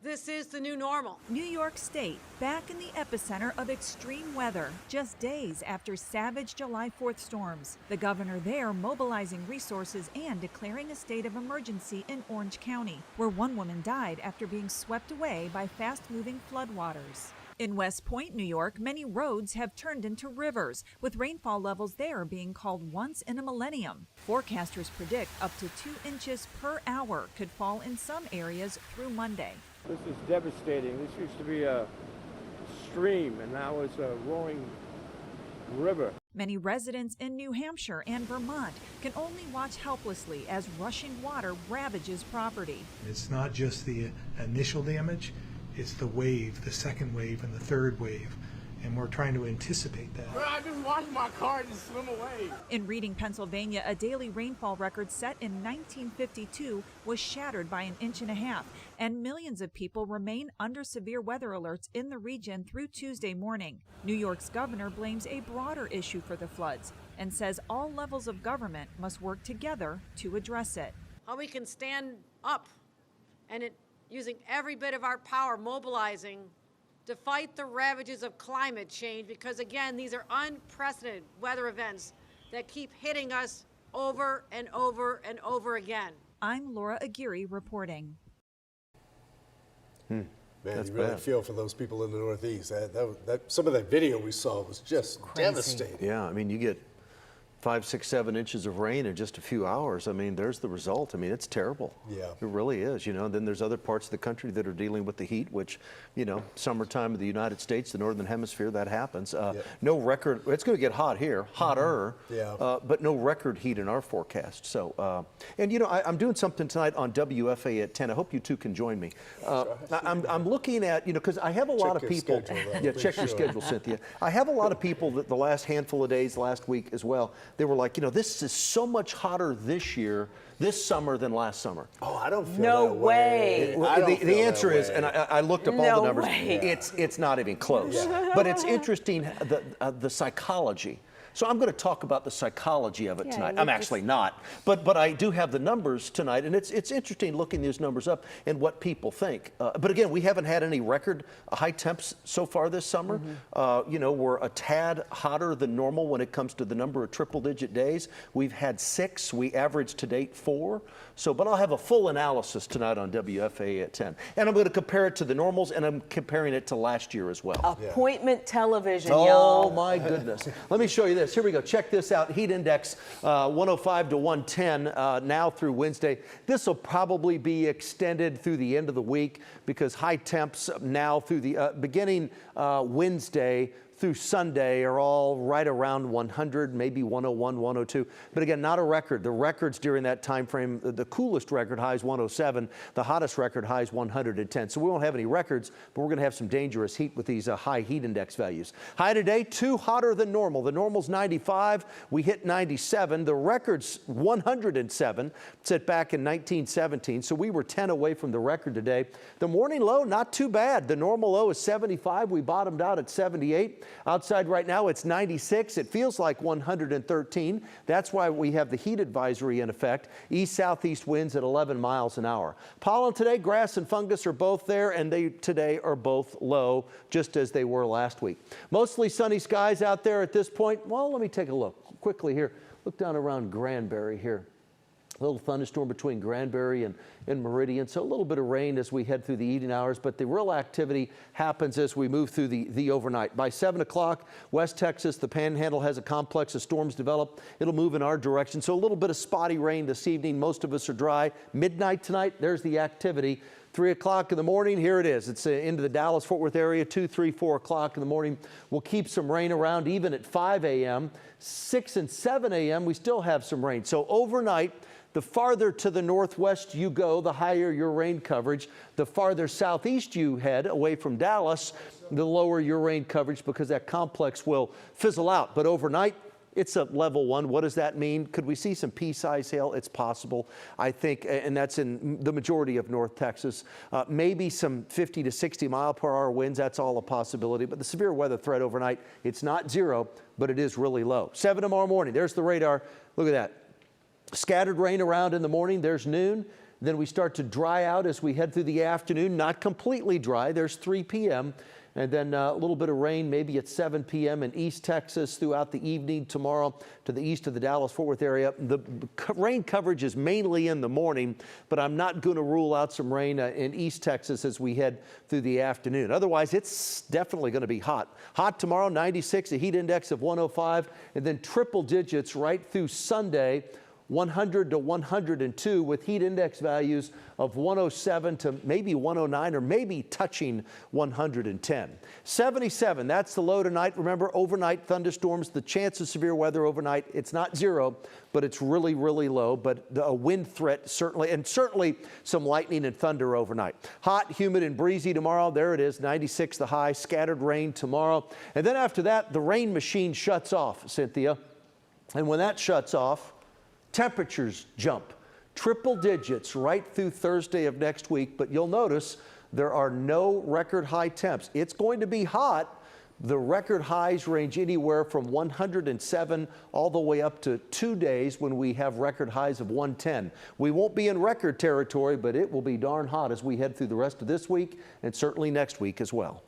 This is the new normal. New York State, back in the epicenter of extreme weather, just days after savage July 4th storms. The governor there mobilizing resources and declaring a state of emergency in Orange County, where one woman died after being swept away by fast-moving floodwaters. In West Point, New York, many roads have turned into rivers, with rainfall levels there being called once in a millennium. Forecasters predict up to 2 inches per hour could fall in some areas through Monday. This is devastating. This used to be a stream, and now it's a roaring river. Many residents in New Hampshire and Vermont can only watch helplessly as rushing water ravages property. It's not just the initial damage, it's the wave, the second wave, and the third wave. And we're trying to anticipate that. I just watched my car just swim away. In Reading, Pennsylvania, a daily rainfall record set in 1952 was shattered by 1.5 inches, and millions of people remain under severe weather alerts in the region through Tuesday morning. New York's governor blames a broader issue for the floods and says all levels of government must work together to address it. How we can stand up and using every bit of our power, mobilizing to fight the ravages of climate change, because again, these are unprecedented weather events that keep hitting us over and over and over again. I'm Laura Aguirre reporting. Man, That's you really bad. feel for those people in the Northeast. Some of that video we saw was just devastating. Yeah, I mean, you get 5, 6, 7 inches of rain in just a few hours. I mean, there's the result. I mean, it's terrible. Yeah. It really is, you know. Then there's other parts of the country that are dealing with the heat, which, you know, summertime of the United States, the Northern Hemisphere, that happens. No record, it's going to get hot here, hotter, but no record heat in our forecast. So, and, you know, I'm doing something tonight on WFA at 10. I hope you two can join me. I'm looking at, you know, because I have a lot of people. Check your schedule, Cynthia. I have a lot of people that the last handful of days, last week as well, they were like, you know, this is so much hotter this year, this summer than last summer. Oh, I don't feel No that way. The answer is, and I looked up all the numbers, way. it's not even close. But it's interesting, the psychology. So I'm going to talk about the psychology of it tonight. I'm actually not, but I do have the numbers tonight, and it's interesting looking these numbers up and what people think. But again, we haven't had any record high temps so far this summer. You know, we're a tad hotter than normal when it comes to the number of triple-digit days. We've had 6. We averaged to date 4. So, but I'll have a full analysis tonight on WFA at 10, and I'm going to compare it to the normals, and I'm comparing it to last year as well. Appointment television, Oh y'all. my goodness! Let me show you this. Here we go. Check this out. Heat index 105 to 110 now through Wednesday. This will probably be extended through the end of the week because high temps now through the beginning Wednesday through Sunday are all right around 100, maybe 101, 102. But again, not a record. The records during that time frame, the coolest record high is 107. The hottest record high is 110. So we won't have any records, but we're going to have some dangerous heat with these high heat index values. High today, 2 hotter than normal. The normal's 95. We hit 97. The record's 107, set back in 1917. So we were 10 away from the record today. The morning low, not too bad. The normal low is 75. We bottomed out at 78. Outside right now, it's 96. It feels like 113. That's why we have the heat advisory in effect. East-southeast winds at 11 miles an hour. Pollen today, grass and fungus are both there, and they today are both low, just as they were last week. Mostly sunny skies out there at this point. Well, let me take a look quickly here. Look down around Granbury here. A little thunderstorm between Granbury and Meridian, so a little bit of rain as we head through the evening hours, but the real activity happens as we move through the overnight. By 7 o'clock, West Texas, the Panhandle has a complex of storms develop. It'll move in our direction, so a little bit of spotty rain this evening. Most of us are dry. Midnight tonight, there's the activity. 3 o'clock in the morning, here it is. It's into the Dallas-Fort Worth area. 2, 3, 4 o'clock in the morning. We'll keep some rain around even at 5 a.m. 6 and 7 a.m., we still have some rain. So overnight, the farther to the northwest you go, the higher your rain coverage. The farther southeast you head, away from Dallas, the lower your rain coverage because that complex will fizzle out. But overnight, it's a level 1. What does that mean? Could we see some pea-sized hail? It's possible, I think, and that's in the majority of North Texas. Maybe some 50 to 60 mile per hour winds. That's all a possibility. But the severe weather threat overnight, it's not 0, but it is really low. 7 tomorrow morning. There's the radar. Look at that. Scattered rain around in the morning. There's noon. Then we start to dry out as we head through the afternoon. Not completely dry. There's 3 p.m. And then a little bit of rain maybe at 7 p.m. in East Texas throughout the evening tomorrow to the east of the Dallas-Fort Worth area. The rain coverage is mainly in the morning, but I'm not going to rule out some rain in East Texas as we head through the afternoon. Otherwise, it's definitely going to be hot. Hot tomorrow, 96, a heat index of 105, and then triple digits right through Sunday. 100 to 102 with heat index values of 107 to maybe 109 or maybe touching 110. 77, that's the low tonight. Remember, overnight thunderstorms, the chance of severe weather overnight, it's not zero, but it's really, really low. But a wind threat certainly, and certainly some lightning and thunder overnight. Hot, humid, and breezy tomorrow. There it is, 96 the high, scattered rain tomorrow. And then after that, the rain machine shuts off, Cynthia. And when that shuts off, temperatures jump triple digits right through Thursday of next week, but you'll notice there are no record high temps. It's going to be hot. The record highs range anywhere from 107 all the way up to 2 days when we have record highs of 110. We won't be in record territory, but it will be darn hot as we head through the rest of this week and certainly next week as well.